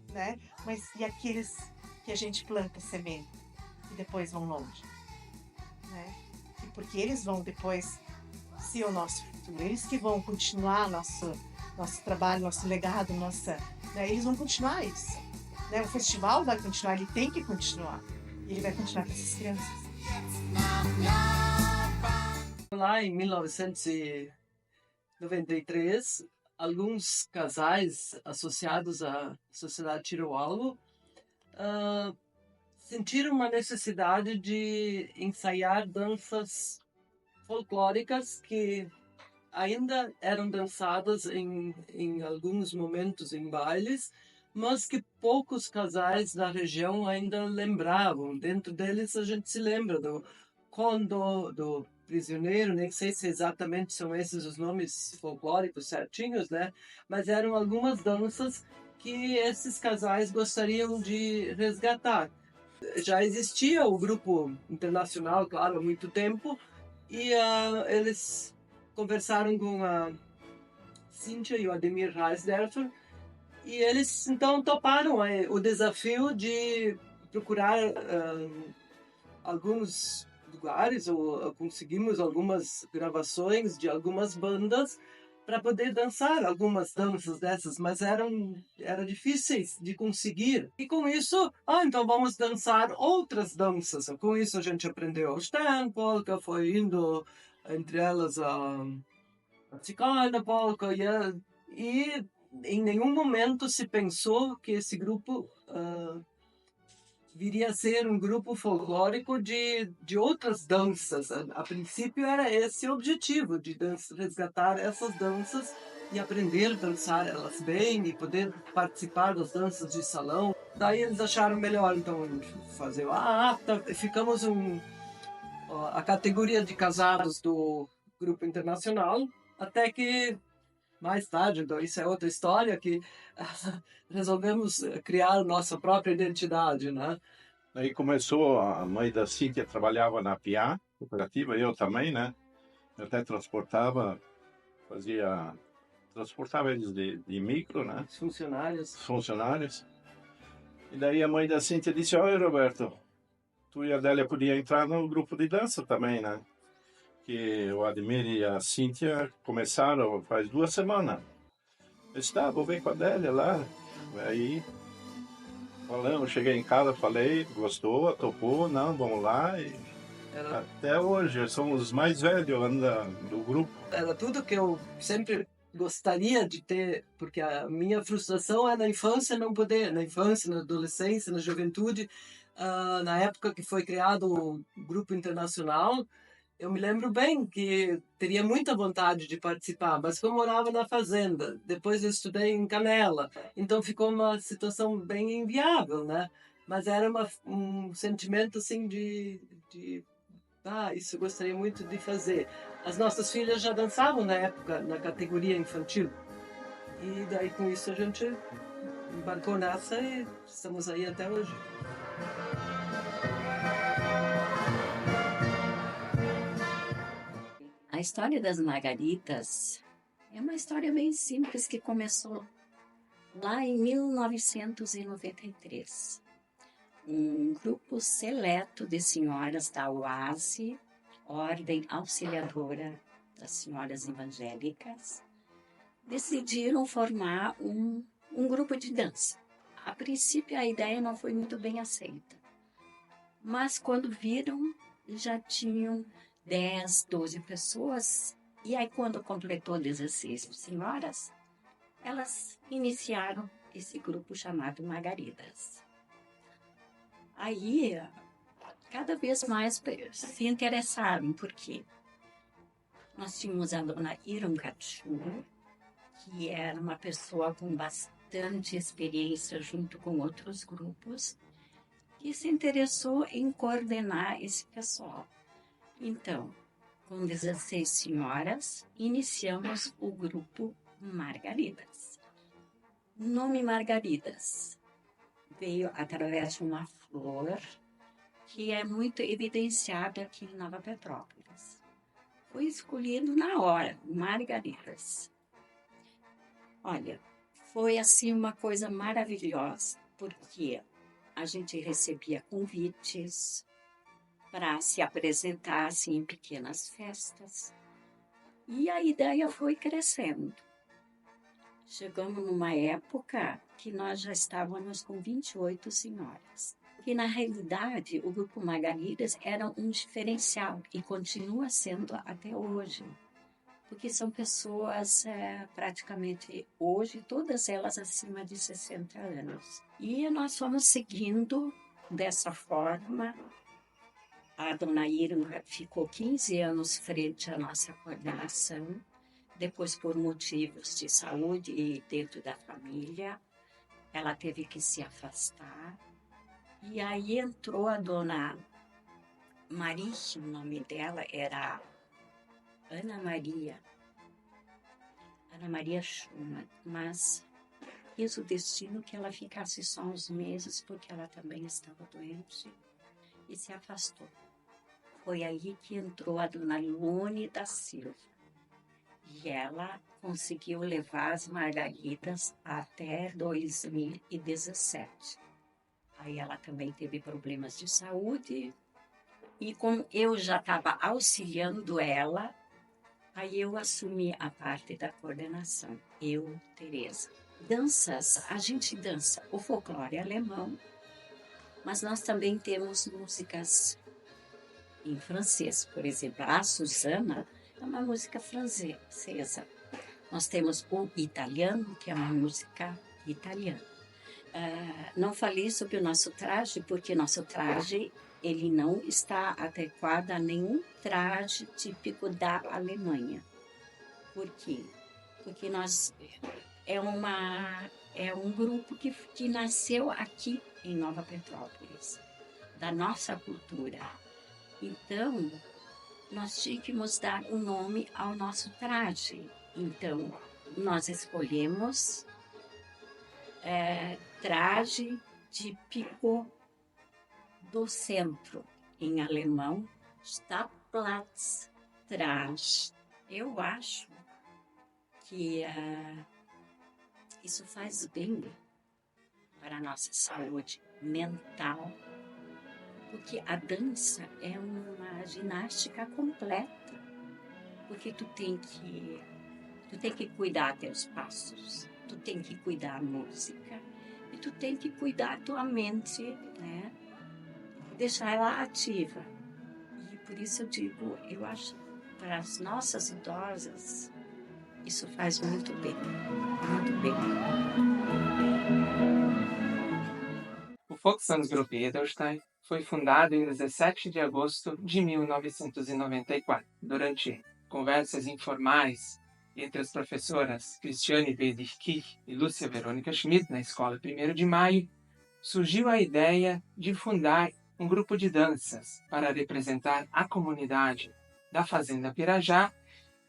L: né? Mas e aqueles que a gente planta semente e depois vão longe, né? E porque eles vão depois ser o nosso futuro, eles que vão continuar nosso trabalho, nosso legado, né? Eles vão continuar isso, né? O festival vai continuar, ele tem que continuar, e ele vai continuar com essas crianças.
M: Lá em 1993,
C: alguns casais associados à Sociedade Tiro Alvo sentiram uma necessidade de ensaiar danças folclóricas que ainda eram dançadas em alguns momentos em bailes, mas que poucos casais da região ainda lembravam. Dentro deles a gente se lembra do Condô, do Prisioneiro, nem sei se exatamente são esses os nomes folclóricos certinhos, né? Mas eram algumas danças que esses casais gostariam de resgatar. Já existia o grupo internacional, claro, há muito tempo, e eles conversaram com a Cíntia e o Ademir Reisdorfer, e eles então toparam o desafio de procurar alguns lugares, ou conseguimos algumas gravações de algumas bandas para poder dançar algumas danças dessas, mas eram difíceis de conseguir. E com isso, então vamos dançar outras danças. Com isso a gente aprendeu o Sternpolka, foi indo entre elas a Zigeunerpolka, e em nenhum momento se pensou que esse grupo viria a ser um grupo folclórico de outras danças. A princípio era esse o objetivo, de resgatar essas danças e aprender a dançar elas bem e poder participar das danças de salão. Daí eles acharam melhor então fazer a ata. Ficamos a categoria de casados do grupo internacional, até que mais tarde, então isso é outra história, que resolvemos criar nossa própria identidade, né?
M: Aí começou, a mãe da Cíntia trabalhava na PIA, cooperativa, eu também, né? Eu até transportava eles de micro, né? Funcionários. E daí a mãe da Cíntia disse, olha, Roberto, tu e a Adélia podiam entrar no grupo de dança também, né? Que o Ademir e a Cíntia começaram faz 2 semanas. Eu disse, tá, vou ver com a Adélia lá. Aí, cheguei em casa, falei, gostou, topou, não, vamos lá. E até hoje, somos os mais velhos ainda do grupo.
C: Era tudo que eu sempre gostaria de ter, porque a minha frustração é na infância não poder, na infância, na adolescência, na juventude, na época que foi criado o grupo internacional. Eu me lembro bem que teria muita vontade de participar, mas como eu morava na fazenda, depois eu estudei em Canela, então ficou uma situação bem inviável, né? Mas era um sentimento assim isso eu gostaria muito de fazer. As nossas filhas já dançavam na época, na categoria infantil. E daí com isso a gente embarcou nessa e estamos aí até hoje.
N: A história das Margaridas é uma história bem simples que começou lá em 1993. Um grupo seleto de senhoras da OASE, Ordem Auxiliadora das Senhoras Evangélicas, decidiram formar um grupo de dança. A princípio a ideia não foi muito bem aceita, mas quando viram já tinham 10, 12 pessoas, e aí quando completou 16 senhoras, elas iniciaram esse grupo chamado Margaridas. Aí, cada vez mais se interessaram, porque nós tínhamos a dona Iruncachu, que era uma pessoa com bastante experiência junto com outros grupos, que se interessou em coordenar esse pessoal. Então, com 16 senhoras, iniciamos o grupo Margaridas. O nome Margaridas veio através de uma flor que é muito evidenciada aqui em Nova Petrópolis. Foi escolhido na hora, Margaridas. Olha, foi assim uma coisa maravilhosa, porque a gente recebia convites para se apresentar assim, em pequenas festas. E a ideia foi crescendo. Chegamos numa época que nós já estávamos com 28 senhoras. E, na realidade, o Grupo Margaridas era um diferencial e continua sendo até hoje. porque são pessoas praticamente hoje, todas elas acima de 60 anos. E nós fomos seguindo dessa forma. A dona Ira ficou 15 anos frente à nossa coordenação, depois por motivos de saúde e dentro da família, ela teve que se afastar. E aí entrou a dona Maria, o nome dela era Ana Maria Schumann, mas quis o destino que ela ficasse só uns meses, porque ela também estava doente e se afastou. Foi aí que entrou a dona Luone da Silva, e ela conseguiu levar as margaridas até 2017. Aí ela também teve problemas de saúde, e como eu já estava auxiliando ela, aí eu assumi a parte da coordenação, eu, Tereza. Danças, a gente dança o folclore alemão, mas nós também temos músicas em francês. Por exemplo, a Susana é uma música francesa. Nós temos o italiano, que é uma música italiana. Não falei sobre o nosso traje, porque nosso traje ele não está adequado a nenhum traje típico da Alemanha. Por quê? Porque nós é um grupo que nasceu aqui em Nova Petrópolis, da nossa cultura. Então, nós tínhamos dar um nome ao nosso traje. Então, nós escolhemos traje típico do centro, em alemão, Stadtplatztraje. Eu acho que isso faz bem para a nossa saúde mental, porque a dança é uma ginástica completa, porque tu tem que cuidar teus passos, tu tem que cuidar a música, e tu tem que cuidar a tua mente, né? Deixar ela ativa. E por isso eu digo, eu acho para as nossas idosas, isso faz muito bem, muito bem.
O: O Volkstanzgruppe Edelstein foi fundado em 17 de agosto de 1994, durante conversas informais entre as professoras Cristiane Bedich Kirch e Lúcia Verônica Schmidt, na Escola 1º de Maio, surgiu a ideia de fundar um grupo de danças para representar a comunidade da Fazenda Pirajá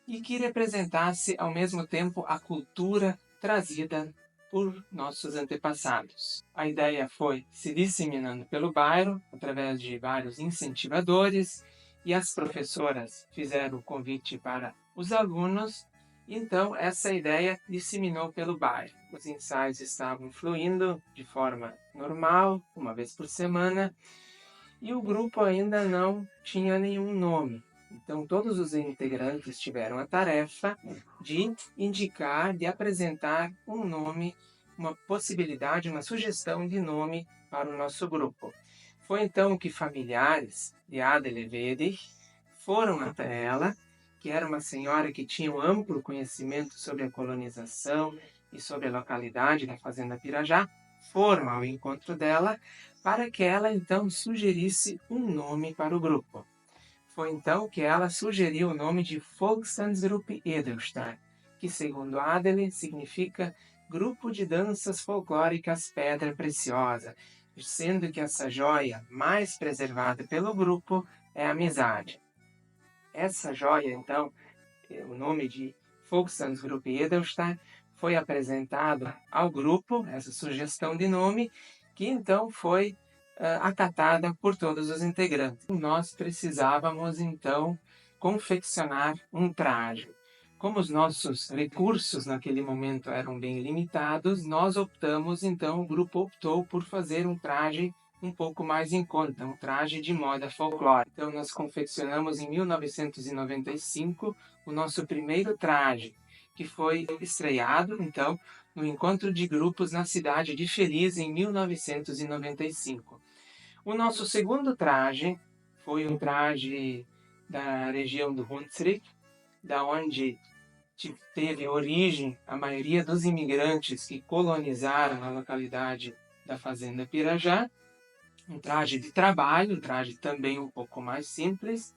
O: e que representasse ao mesmo tempo a cultura trazida por nossos antepassados. A ideia foi se disseminando pelo bairro através de vários incentivadores, e as professoras fizeram o convite para os alunos. Então essa ideia disseminou pelo bairro. Os ensaios estavam fluindo de forma normal, uma vez por semana, e o grupo ainda não tinha nenhum nome. Então todos os integrantes tiveram a tarefa de indicar, de apresentar um nome, uma possibilidade, uma sugestão de nome para o nosso grupo. Foi então que familiares de Adele Vedich foram até ela, que era uma senhora que tinha um amplo conhecimento sobre a colonização e sobre a localidade da Fazenda Pirajá, foram ao encontro dela para que ela então sugerisse um nome para o grupo. Foi então que ela sugeriu o nome de Volkstanzgruppe Edelstein, que segundo Adele significa Grupo de Danças Folclóricas Pedra Preciosa, sendo que essa joia mais preservada pelo grupo é a amizade. Essa joia, então, o nome de Volkstanzgruppe Edelstein, foi apresentado ao grupo, essa sugestão de nome, que então foi acatada por todos os integrantes. Nós precisávamos, então, confeccionar um traje. Como os nossos recursos naquele momento eram bem limitados, nós optamos, então, o grupo optou por fazer um traje um pouco mais em conta, um traje de moda folclórica. Então, nós confeccionamos em 1995 o nosso primeiro traje, que foi estreado, então, no encontro de grupos na cidade de Feliz, em 1995. O nosso segundo traje foi um traje da região do Hunsrück, da onde teve origem a maioria dos imigrantes que colonizaram a localidade da Fazenda Pirajá. Um traje de trabalho, um traje também um pouco mais simples.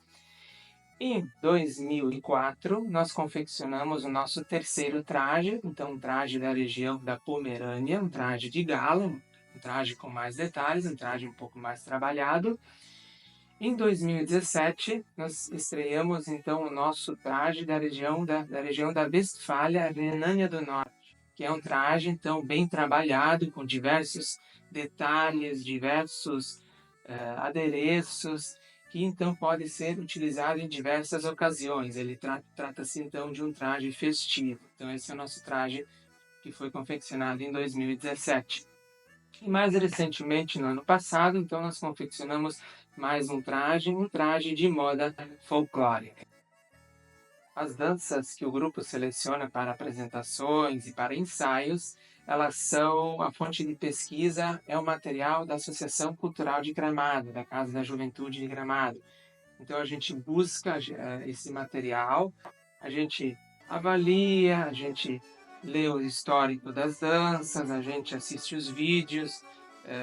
O: Em 2004, nós confeccionamos o nosso terceiro traje, então um traje da região da Pomerânia, um traje de gala, um traje com mais detalhes, um traje um pouco mais trabalhado. Em 2017, nós estreamos então o nosso traje da região da Westfália, Renânia do Norte, que é um traje então bem trabalhado, com diversos detalhes, diversos adereços, que então pode ser utilizado em diversas ocasiões. Ele trata-se então de um traje festivo. Então esse é o nosso traje que foi confeccionado em 2017. E mais recentemente, no ano passado, então nós confeccionamos mais um traje de moda folclórica. As danças que o grupo seleciona para apresentações e para ensaios, elas são a fonte de pesquisa, é o material da Associação Cultural de Gramado, da Casa da Juventude de Gramado. Então a gente busca esse material, a gente avalia, a gente lê o histórico das danças, a gente assiste os vídeos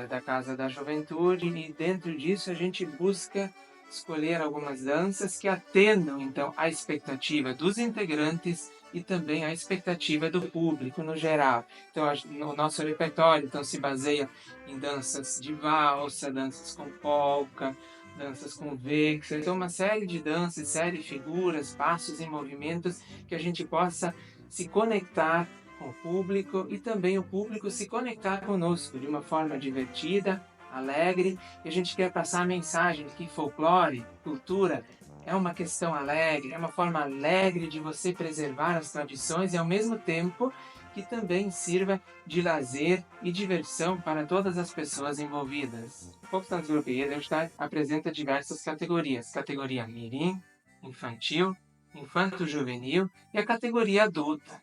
O: da Casa da Juventude e dentro disso a gente busca escolher algumas danças que atendam então à expectativa dos integrantes e também à expectativa do público no geral. Então o nosso repertório então se baseia em danças de valsa, danças com polca, danças com vexer, então uma série de danças, série de figuras, passos e movimentos que a gente possa se conectar com o público e também o público se conectar conosco de uma forma divertida, alegre, e a gente quer passar a mensagem de que folclore, cultura, é uma questão alegre, é uma forma alegre de você preservar as tradições e ao mesmo tempo que também sirva de lazer e diversão para todas as pessoas envolvidas. O Folk Dance Group Edelstein apresenta diversas categorias: categoria mirim, infantil, infanto-juvenil e a categoria adulta.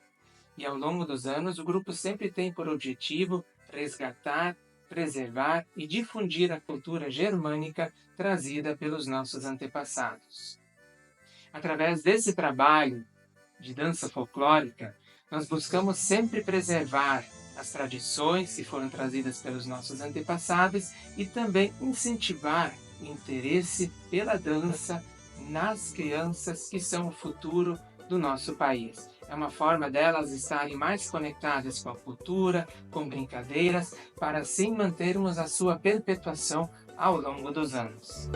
O: E ao longo dos anos, o grupo sempre tem por objetivo resgatar, preservar e difundir a cultura germânica trazida pelos nossos antepassados. Através desse trabalho de dança folclórica, nós buscamos sempre preservar as tradições que foram trazidas pelos nossos antepassados e também incentivar o interesse pela dança nas crianças que são o futuro do nosso país. É uma forma delas estarem mais conectadas com a cultura, com brincadeiras, para assim mantermos a sua perpetuação ao longo dos anos.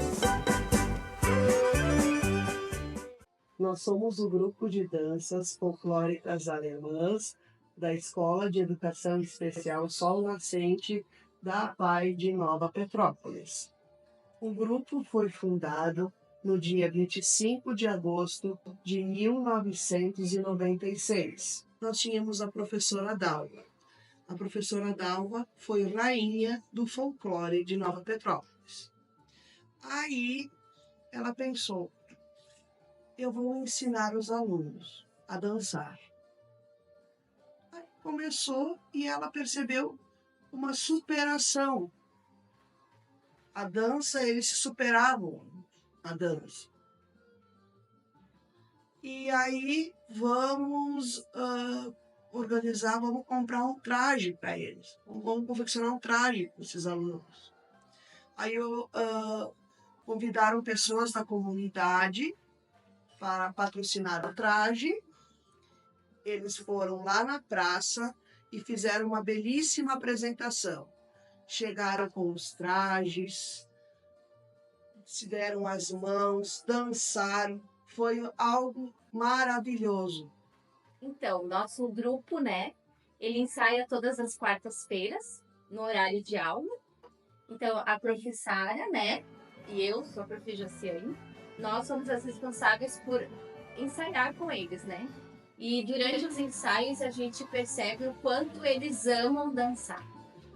C: Nós somos o grupo de danças folclóricas alemãs da Escola de Educação Especial Sol Nascente da APAE de Nova Petrópolis. O grupo foi fundado no dia 25 de agosto de 1996. Nós tínhamos a professora Dalva. A professora Dalva foi rainha do folclore de Nova Petrópolis. Aí ela pensou, eu vou ensinar os alunos a dançar. Aí começou e ela percebeu uma superação. A dança, eles se superavam. A dança. E aí vamos organizar, vamos comprar um traje para eles. Vamos confeccionar um traje para esses alunos. Aí convidaram pessoas da comunidade para patrocinar o traje. Eles foram lá na praça e fizeram uma belíssima apresentação. Chegaram com os trajes, se deram as mãos, dançaram, foi algo maravilhoso.
P: Então, nosso grupo, ele ensaia todas as quartas-feiras, no horário de aula. Então, a professora, e eu sou a Prof. Josiane, nós somos as responsáveis por ensaiar com eles, E durante os ensaios a gente percebe o quanto eles amam dançar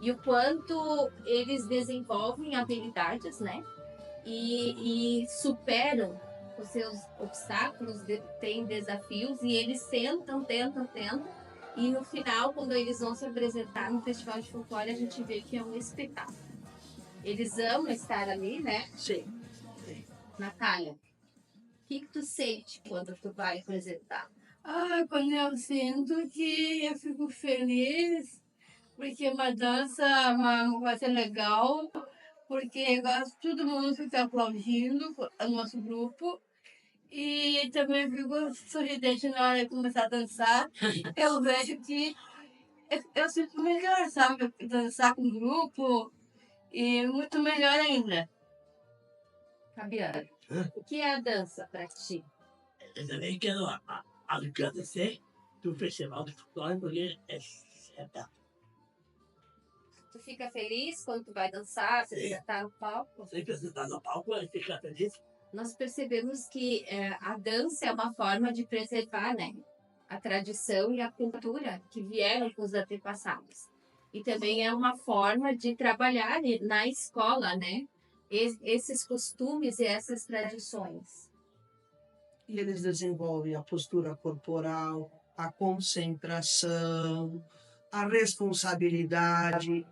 P: e o quanto eles desenvolvem habilidades, E superam os seus obstáculos, têm desafios e eles tentam. E no final, quando eles vão se apresentar no Festival de Folclore, a gente vê que é um espetáculo. Eles amam estar ali,
C: Sim.
P: Natália, o que tu sente quando tu vai apresentar?
B: Quando eu sinto que eu fico feliz, porque uma dança é uma coisa legal, porque eu gosto todo mundo fica aplaudindo o nosso grupo. E também fico sorridente na hora de começar a dançar. Eu vejo que eu sinto melhor, sabe? Dançar com grupo e muito melhor ainda.
P: Fabiana, o que é a dança para ti?
Q: Eu também quero agradecer do Festival de Folclore, porque é certo.
P: Tu fica feliz quando tu vai dançar, você está no palco?
Q: Sempre você está no palco, vai ficar feliz.
P: Nós percebemos que a dança é uma forma de preservar, né, a tradição e a cultura que vieram com os antepassados. E também é uma forma de trabalhar na escola, né, esses costumes e essas tradições.
R: E eles desenvolvem a postura corporal, a concentração, a responsabilidade.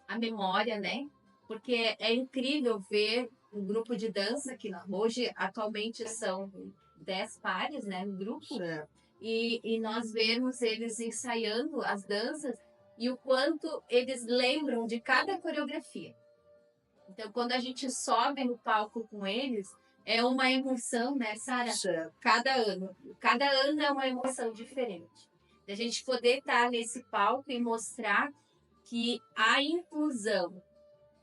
P: A memória, né? Porque é incrível ver um grupo de dança, que hoje atualmente são 10 pares, né, no grupo, e nós vemos eles ensaiando as danças e o quanto eles lembram de cada coreografia. Então, quando a gente sobe no palco com eles, é uma emoção, né, Sara? Cada ano é uma emoção diferente. A gente poder estar nesse palco e mostrar que a inclusão,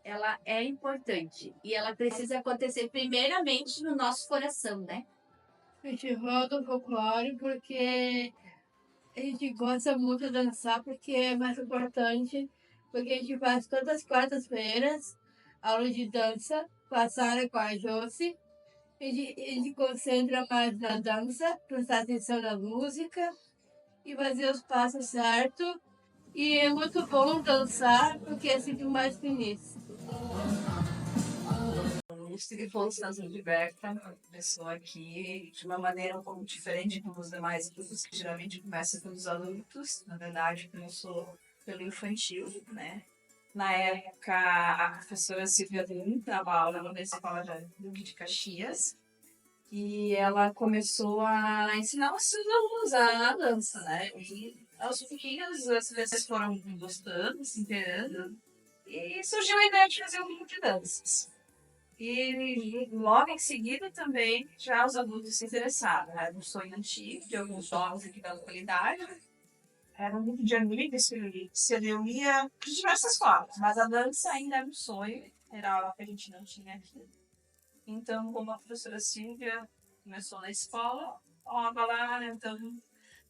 P: ela é importante e ela precisa acontecer primeiramente no nosso coração, né?
B: Festival do Folclore, porque a gente gosta muito de dançar, porque é mais importante, porque a gente faz todas as quartas-feiras aula de dança com a Sara e com a Josi. A gente concentra mais na dança, prestar atenção na música e fazer os passos certos. E é muito bom dançar, porque é sempre mais feliz.
S: O Steve Folkstan Liberta começou aqui de uma maneira um pouco diferente como os demais grupos, que geralmente começam pelos adultos. Na verdade, começou pelo infantil, né? Na época, a professora Silvia Dum dava aula na escola de Caxias e ela começou a ensinar os seus alunos a dança, né? E aos pouquinhos as crianças foram gostando, se inteirando e surgiu a ideia de fazer um grupo de danças. E logo em seguida também já os adultos se interessaram. Era um sonho antigo de alguns jovens aqui da localidade. Era um grupo de amigos que se reunia de diversas formas, mas a dança ainda era um sonho, era algo que a gente não tinha aqui. Então, como a professora Silvia começou na escola, ela então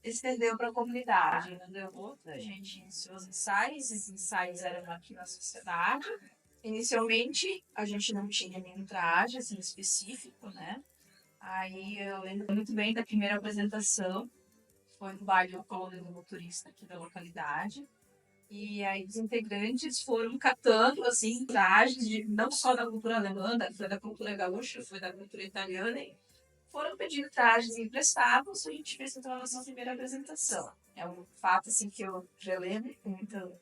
S: estendeu para a comunidade. Não deu outra, a gente iniciou os ensaios, esses ensaios eram aqui na sociedade. Inicialmente, a gente não tinha nenhum traje assim, específico, né? Aí eu lembro muito bem da primeira apresentação, foi no baile do motorista aqui da localidade. E aí os integrantes foram catando, assim, trajes, não só da cultura alemã, foi da cultura gaúcha, foi da cultura italiana, e foram pedindo trajes emprestados, a gente fez então a nossa primeira apresentação. É um fato, assim, que eu já lembro com muito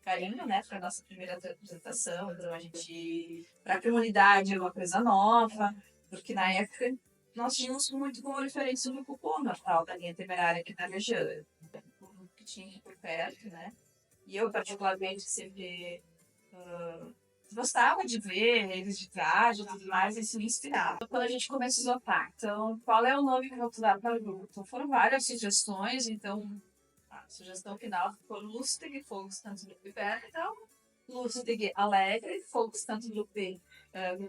S: carinho, né, para a nossa primeira apresentação. Então a gente, para a comunidade, é uma coisa nova, porque na época nós tínhamos muito como referência o Mucucô, natural da linha temerária aqui na região, que tinha aqui por perto, né? E eu, particularmente, sempre gostava de ver eles de traje e tudo mais, e isso me inspirava. Quando a gente começou a notar, então, qual é o nome que eu vou dar para o grupo? Então, foram várias sugestões, então, a sugestão final ficou Lustig, Folkstan Liberta, então, Lustig Alegre, Folkstan Grupo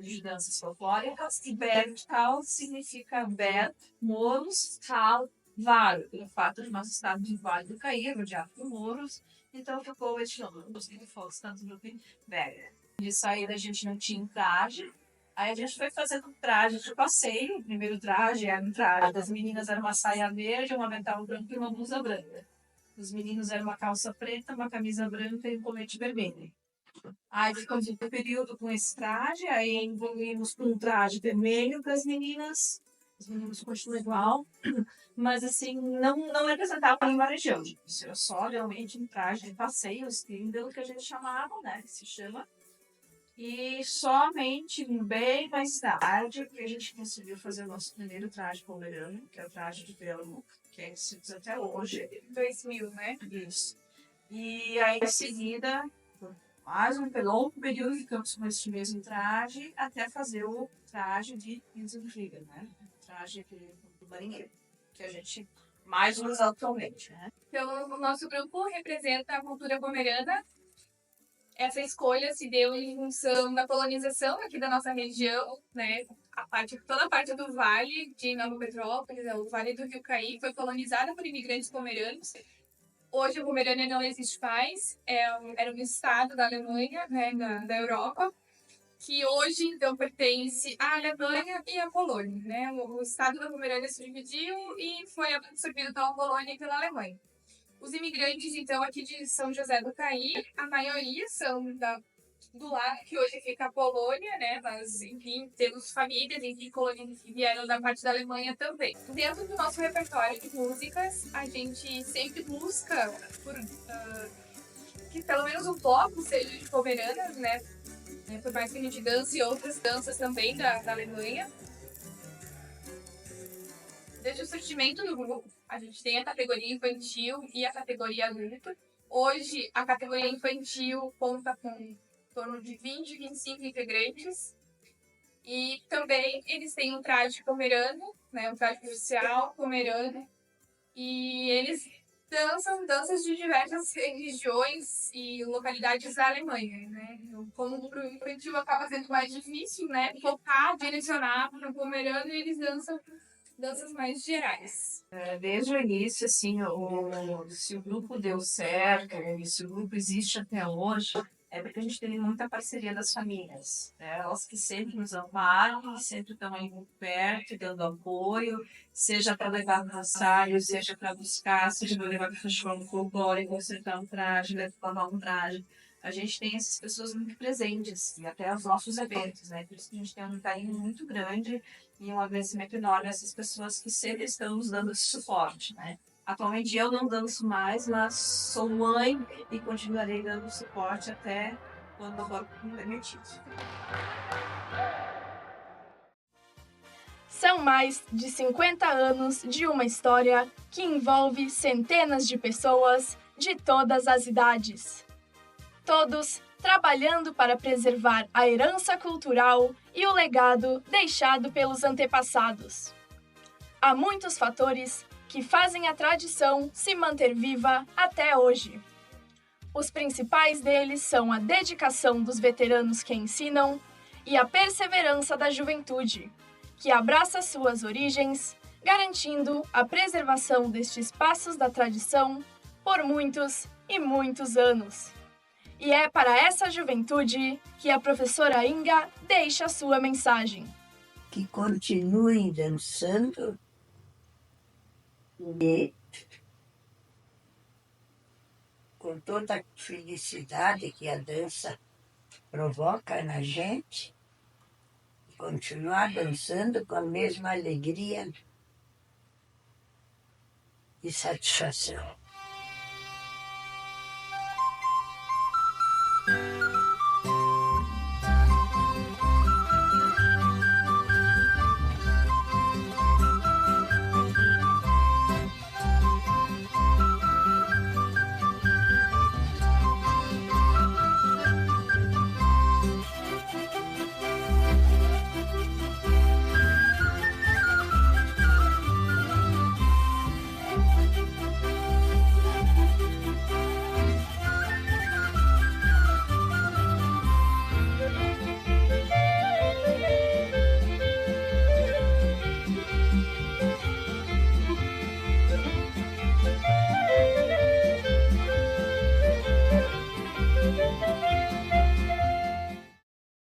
S: de danças folclóricas, e Bertal significa Ber, Moros, Tal, Varo, pelo fato de nosso estado de Vale do Caí, rodeado por Moros, então ficou este nome, Lustig Folkstan Grupo Ber. De saída a gente não tinha um traje, aí a gente foi fazendo um traje de passeio. O primeiro traje era um traje das meninas, era uma saia verde, um avental branco e uma blusa branca. Os meninos eram uma calça preta, uma camisa branca e um colete vermelho. Aí ficamos um período com esse traje, aí evoluímos para um traje vermelho para as meninas. Os meninos continuam igual, mas assim, não representava nenhuma região. Isso era só realmente um traje de passeio, estilo que a gente chamava, né, que se chama. E somente bem mais tarde que a gente conseguiu fazer o nosso primeiro traje pomerano, que é o traje de pelo, que é esse até hoje.
P: 2000, né?
S: Isso. E aí, em seguida, por mais um longo período, ficamos com esse mesmo traje até fazer o traje de Inselflieger, né? O traje do marinheiro, que a gente mais usa atualmente, né?
P: Então, o nosso grupo representa a cultura pomerana. Essa escolha se deu em função da colonização aqui da nossa região, né? Toda a parte do vale de Nova Petrópolis, o vale do Rio Caí, foi colonizada por imigrantes pomeranos. Hoje, a Pomerânia não existe mais, era um estado da Alemanha, né, da Europa, que hoje, então, pertence à Alemanha e à Polônia, né? O estado da Pomerânia se dividiu e foi absorvido pela Polônia e pela Alemanha. Os imigrantes, então, aqui de São José do Caí, a maioria são do lado que hoje fica a Polônia, né? Mas, enfim, temos famílias, enfim, colônias que vieram da parte da Alemanha também. Dentro do nosso repertório de músicas, a gente sempre busca que pelo menos um bloco seja de pomeranas, né? Por mais que a gente dance outras danças também da Alemanha. Desde o surgimento do grupo, a gente tem a categoria infantil e a categoria adulto. Hoje, a categoria infantil conta com em torno de 20, 25 integrantes. E também eles têm um traje pomerano, né, um traje oficial pomerano. E eles dançam danças de diversas regiões e localidades da Alemanha, né? Como o grupo infantil acaba sendo mais difícil, né, focar, direcionar para o pomerano, e eles dançam danças mais gerais.
S: Desde o início, assim, se o grupo deu certo, e se o grupo existe até hoje, é porque a gente tem muita parceria das famílias, né? Elas que sempre nos amparam, sempre estão aí muito perto, dando apoio, seja para levar para o ensaio, seja para buscar, seja para levar para o festival folclórico, consertar um traje, levar um traje. A gente tem essas pessoas muito presentes, e até os nossos eventos, né? Por isso que a gente tem um carinho muito grande e um agradecimento enorme a essas pessoas que sempre estão nos dando esse suporte, né? Atualmente eu não danço mais, mas sou mãe e continuarei dando suporte até quando for permitido.
A: São mais de 50 anos de uma história que envolve centenas de pessoas de todas as idades. Todos trabalhando para preservar a herança cultural e o legado deixado pelos antepassados. Há muitos fatores que fazem a tradição se manter viva até hoje. Os principais deles são a dedicação dos veteranos que ensinam e a perseverança da juventude, que abraça suas origens, garantindo a preservação destes passos da tradição por muitos e muitos anos. E é para essa juventude que a professora Inga deixa sua mensagem.
B: Que continuem dançando e com toda a felicidade que a dança provoca na gente, continuar dançando com a mesma alegria e satisfação.